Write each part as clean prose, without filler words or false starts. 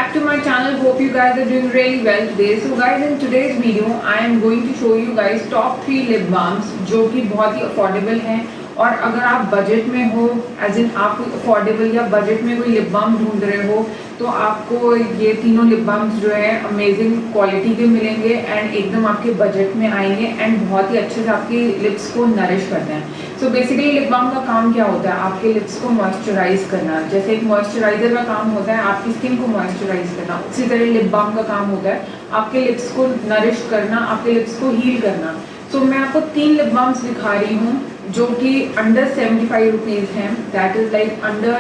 back to my channel. Hope you guys are doing really well today. So guys, in today's video I am going to show you guys top 3 lip balms जो कि बहुत ही affordable हैं और अगर आप budget में हो as in आप अफोर्डेबल या बजट में कोई लिप बाम ढूंढ रहे हो तो आपको ये तीनों लिप बाम्स जो है अमेजिंग क्वालिटी के मिलेंगे एंड एकदम आपके बजट में आएंगे एंड बहुत ही अच्छे से आपकी लिप्स को नरिश करते हैं। सो बेसिकली लिप बाम का काम क्या होता है? आपके लिप्स को मॉइस्चराइज करना। जैसे एक मॉइस्चराइजर का काम होता है आपकी स्किन को मॉइस्चराइज करना, उसी तरह लिप बाम का काम होता है आपके लिप्स को नरिश करना, आपके लिप्स को हील करना। सो मैं आपको 3 लिप बाम्स दिखा रही हूँ जो कि अंडर 75 रुपीज़ हैं, दैट इज़ लाइक अंडर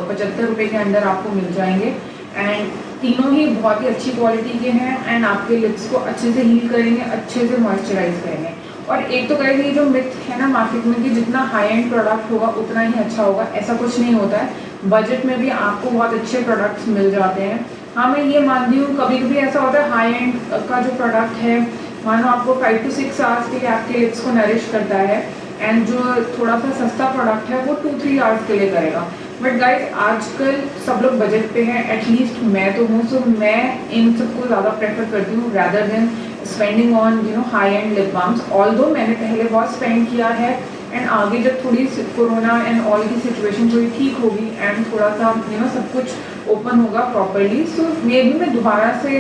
75 रुपये के अंदर आपको मिल जाएंगे एंड तीनों ही बहुत ही अच्छी क्वालिटी के हैं एंड आपके लिप्स को अच्छे से हील करेंगे, अच्छे से मॉइस्चराइज करेंगे। और एक तो कहेंगे ये जो मिथ है ना मार्केट में कि जितना हाई एंड प्रोडक्ट होगा उतना ही अच्छा होगा, ऐसा कुछ नहीं होता है। बजट में भी आपको बहुत अच्छे प्रोडक्ट्स मिल जाते हैं। हाँ, मैं ये मानती हूँ कभी कभी ऐसा होता है हाई एंड का जो प्रोडक्ट है मानो आपको 5 to 6 आवर्स के लिए आपके लिप्स को नरिश करता है एंड जो थोड़ा सा सस्ता प्रोडक्ट है वो 2-3 आवर्स के लिए करेगा। बट गाइज आजकल सब लोग बजट पे हैं, एटलीस्ट मैं तो हूँ, सो मैं इन सबको ज़्यादा प्रेफर करती हूँ rather than spending on high and lip balms. Although मैंने पहले बहुत स्पेंड किया है एंड आगे जब थोड़ी कोरोना एंड ऑल की सिचुएशन थोड़ी ठीक होगी एंड थोड़ा सा सब कुछ ओपन होगा प्रॉपरली, सो मे बी मैं दोबारा से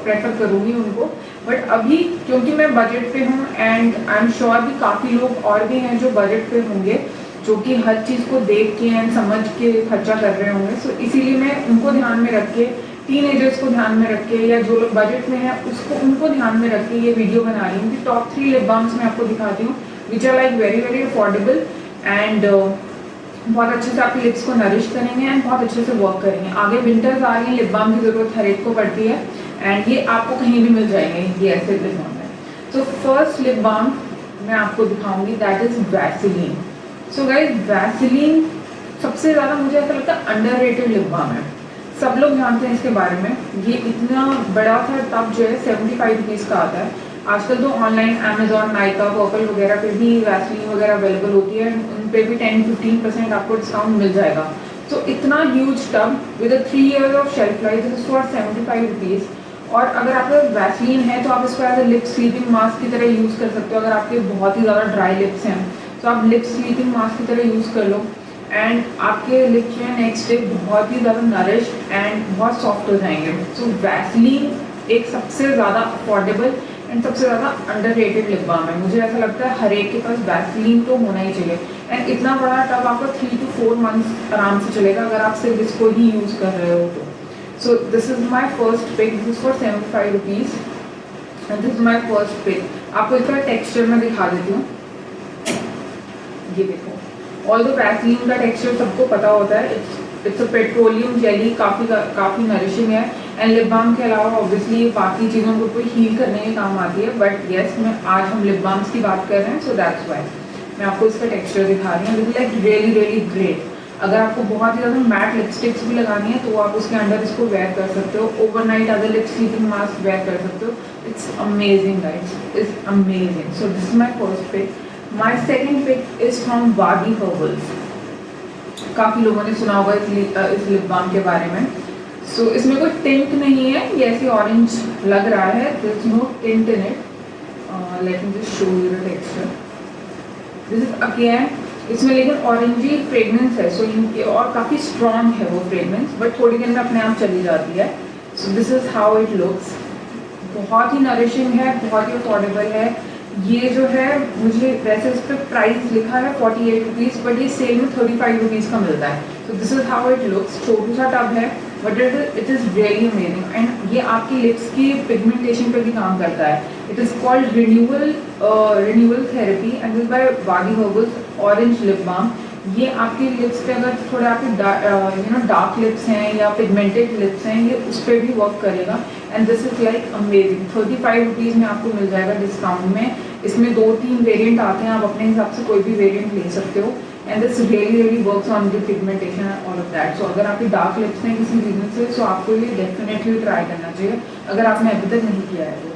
प्रेफर करूँगी उनको। बट अभी क्योंकि मैं बजट पे हूँ एंड आई एम श्योर कि काफ़ी लोग और भी हैं जो बजट पे होंगे जो कि हर चीज़ को देख के एंड समझ के खर्चा कर रहे होंगे, सो इसीलिए मैं उनको ध्यान में रख के, टीनेजर्स को ध्यान में रख के या जो लोग बजट में हैं उसको उनको ध्यान में रख के ये वीडियो बना रही हूँ कि टॉप 3 लिप बाम्स मैं आपको दिखाती हूँ which are like very very affordable and बहुत अच्छे से आपके लिप्स को नरिश करेंगे एंड बहुत अच्छे से वर्क करेंगे। आगे विंटर्स आ रही हैं, लिप बाम की ज़रूरत हर एक को पड़ती है एंड ये आपको कहीं भी मिल जाएंगे ये ऐसे लिप बाम है। तो फर्स्ट लिप बाम मैं आपको दिखाऊंगी that is Vaseline. So guys Vaseline सबसे ज़्यादा मुझे ऐसा लगता है अंडररेटेड लिप बाम है। सब लोग जानते हैं इसके बारे में, ये इतना बड़ा था तब जो है 75 रुपीज़ का आता है। आजकल तो ऑनलाइन अमेजॉन, नाइका, पर्पल वगैरह पे भी वैसलीन वगैरह अवेलेबल होती है, उन पे भी 10-15% आपको डिस्काउंट मिल जाएगा। तो इतना huge tub with 3 years of shelf life, this is for 75 rupees. और अगर आपका वैसलीन है तो आप इसको as a lip sleeping mask की तरह यूज़ कर सकते हो। अगर आपके बहुत ही ज़्यादा ड्राई लिप्स हैं तो आप लिप स्लीपिंग मास्क की तरह यूज़ कर लो एंड आपके लिप्स जो है नेक्स्ट डे बहुत ही ज़्यादा नरिश एंड बहुत सॉफ्ट हो जाएंगे। सो वैसलीन एक सबसे ज़्यादा अफोर्डेबल एंड सबसे ज़्यादा अंडररेटेड लिप बाम है। मुझे ऐसा लगता है हर एक के पास वैसलीन तो होना ही चाहिए एंड इतना बड़ा टब आपको 3 to 4 months आराम से चलेगा अगर आप सिर्फ इसको ही यूज़ कर रहे हो तो। So this is my first pick, this is for 75 rupees and this is my first pick. आपको इसका टेक्स्चर मैं दिखा देती हूँ, ये देखो। ऑल द वैसलीन का टेक्सचर सबको पता होता है, इट्स अ पेट्रोलियम जेली, काफ़ी नरिशिंग है एंड लिप बाम के अलावा ऑब्वियसली बाकी चीज़ों को कोई हील करने के काम आती है। बट येस, मैं आज हम लिप बाम्स की बात कर रहे हैं, सो दैट्स वाई मैं आपको इसका टेक्सचर दिखा रही हूँ। This like really really great. अगर आपको बहुत ही ज़्यादा मैट लिपस्टिक्स भी लगानी है तो आप उसके अंडर इसको वेयर कर सकते हो, overnight as a lip sleeping mask wear कर सकते हो। It's amazing guys, it's amazing. So this is my first pick. My second pick is from Vaadi Herbals. काफ़ी लोगों ने सुना होगा इस लिप बाम के बारे में। सो इसमें कोई टिंट नहीं है, ये ऐसे ऑरेंज लग रहा है, there is no tint in it. Let me just show you the texture. This is again, इसमें लेकिन ऑरेंजी फ्रेगनेंस है, सो इनके और काफ़ी स्ट्रॉन्ग है वो फ्रेगनेंस, बट थोड़ी देर में अपने आप चली जाती है। So this is how it looks. बहुत ही नरिशिंग है, बहुत ही अफोर्डेबल है। ये जो है मुझे वैसे इस पर प्राइस लिखा है 48 रुपीज़, बट ये सेल में 35 रुपीज़ का मिलता है। So this is how it looks. छोटू सा टब है but it is really amazing and ये आपकी लिप्स की पिगमेंटेशन पे भी काम करता है। It is called renewal therapy and this by वादी हर्बल्स ऑरेंज लिप बाम। ये आपके लिप्स पे अगर थोड़े आपके डार्क लिप्स हैं या पिगमेंटेड लिप्स हैं, ये उस पर भी वर्क करेगा and this is like amazing. 35 rupees में आपको मिल जाएगा डिस्काउंट में। इसमें 2-3 वेरिएंट आते हैं, आप अपने हिसाब से कोई भी वेरिएंट ले सकते हो and this really really works on the pigmentation and all of that. So अगर आपकी डार्क लिप्स हैं किसी रीजन से, सो आपको ये डेफिनेटली ट्राई करना चाहिए अगर आपने अभी तक नहीं किया है तो।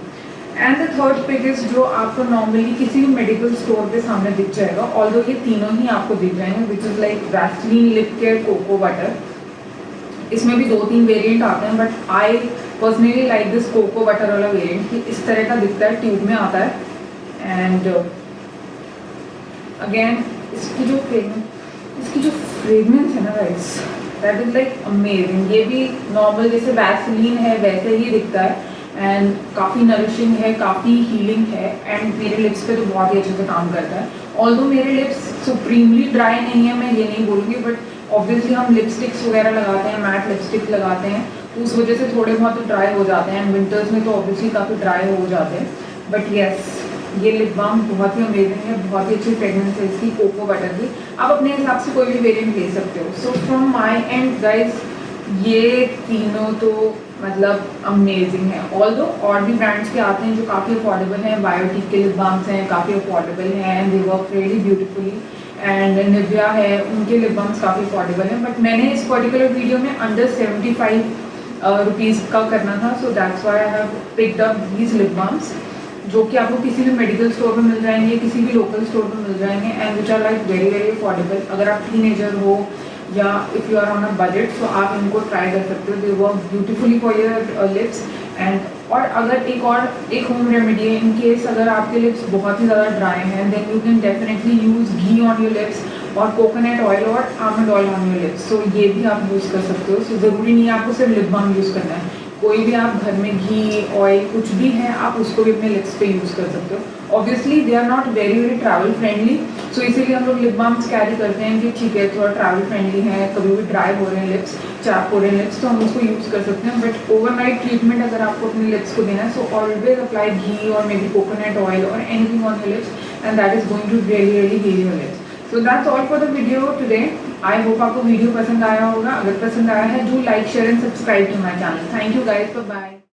And the third pick is जो आपको नॉर्मली किसी भी मेडिकल स्टोर के सामने दिख जाएगा, ऑल्दो ये तीनों ही आपको दिख जाएंगे, which is like Vaseline lip care cocoa butter. इसमें भी 2-3 वेरिएंट आते हैं, but I personally like this cocoa butter वाला वेरिएंट कि इस तरह का दिखता है, ट्यूब में आता है। एंड अगेन इसकी जो फ्रेगनेंस है ना guys, that is like amazing. ये भी नॉर्मल जैसे वैसलीन है वैसे ही दिखता है एंड काफ़ी नरिशिंग है, काफ़ी हीलिंग है एंड मेरे लिप्स पे तो बहुत ही अच्छे से काम करता है। ऑल्दो मेरे लिप्स सुप्रीमली ड्राई नहीं है, मैं ये नहीं बोलूँगी, बट ऑब्वियसली हम लिपस्टिक्स वगैरह लगाते हैं, मैट लिपस्टिक लगाते हैं, तो उस वजह से थोड़े बहुत ड्राई हो जाते हैं एंड विंटर्स में तो ऑब्वियसली काफ़ी ड्राई हो जाते हैं। बट येस, ये लिप बाम बहुत ही अमेजिंग है, बहुत ही अच्छी फ्रेगनेंस है इसकी कोको बटर की। आप अपने हिसाब से कोई भी वेरिएंट ले सकते हो। So from my and guys, ये तीनों तो मतलब अमेजिंग है। ऑल्दो और भी ब्रांड्स के आते हैं जो काफ़ी अफोर्डेबल हैं, बायोटिक के लिप बाम्स हैं, काफ़ी अफोर्डेबल हैं and they work really beautifully. And Nivea है, उनके लिप बाम्स काफ़ी अफोर्डेबल हैं, बट मैंने इस पर्टिकुलर वीडियो में अंडर 75 रुपीज़ का करना था, so that's why I have picked up these lip balms, जो कि आपको किसी भी मेडिकल स्टोर में मिल जाएंगे, किसी भी लोकल स्टोर में मिल जाएंगे and which are like very very affordable. अगर आप टीनेजर हो या if you are on a budget, तो आप इनको ट्राई कर सकते हो। They work beautifully for your lips. And और अगर एक होम रेमेडी है, इन केस अगर आपके लिप्स बहुत ही ज़्यादा ड्राई हैं, then you can definitely use ghee on your lips और कोकोनट ऑयल और almond oil on your lips. So ये भी आप यूज़ कर सकते हो। सो ज़रूरी नहीं है आपको सिर्फ लिप बाम यूज़ करना है, कोई भी आप घर में घी ऑयल कुछ भी है आप उसको भी अपने लिप्स पे यूज़ कर सकते हो। Obviously they are not very very travel friendly, so इसीलिए हम लोग लिप बाम्स कैरी करते हैं कि ठीक है थोड़ा ट्रैवल फ्रेंडली है, कभी भी ड्राई हो रहे हैं लिप्स, चाप हो रहे हैं लिप्स, तो हम उसको यूज़ कर सकते हैं। बट ओवरनाइट ट्रीटमेंट अगर आपको अपने लिप्स को देना है, सो ऑलवेज अप्लाई घी और मे बी कोकोनट ऑयल और anything on your lips and that is going to really really heal your lips. So that's all for the video today. I hope आपको video पसंद आया होगा। अगर पसंद आया है, do like share and subscribe to my channel. Thank you guys, bye bye.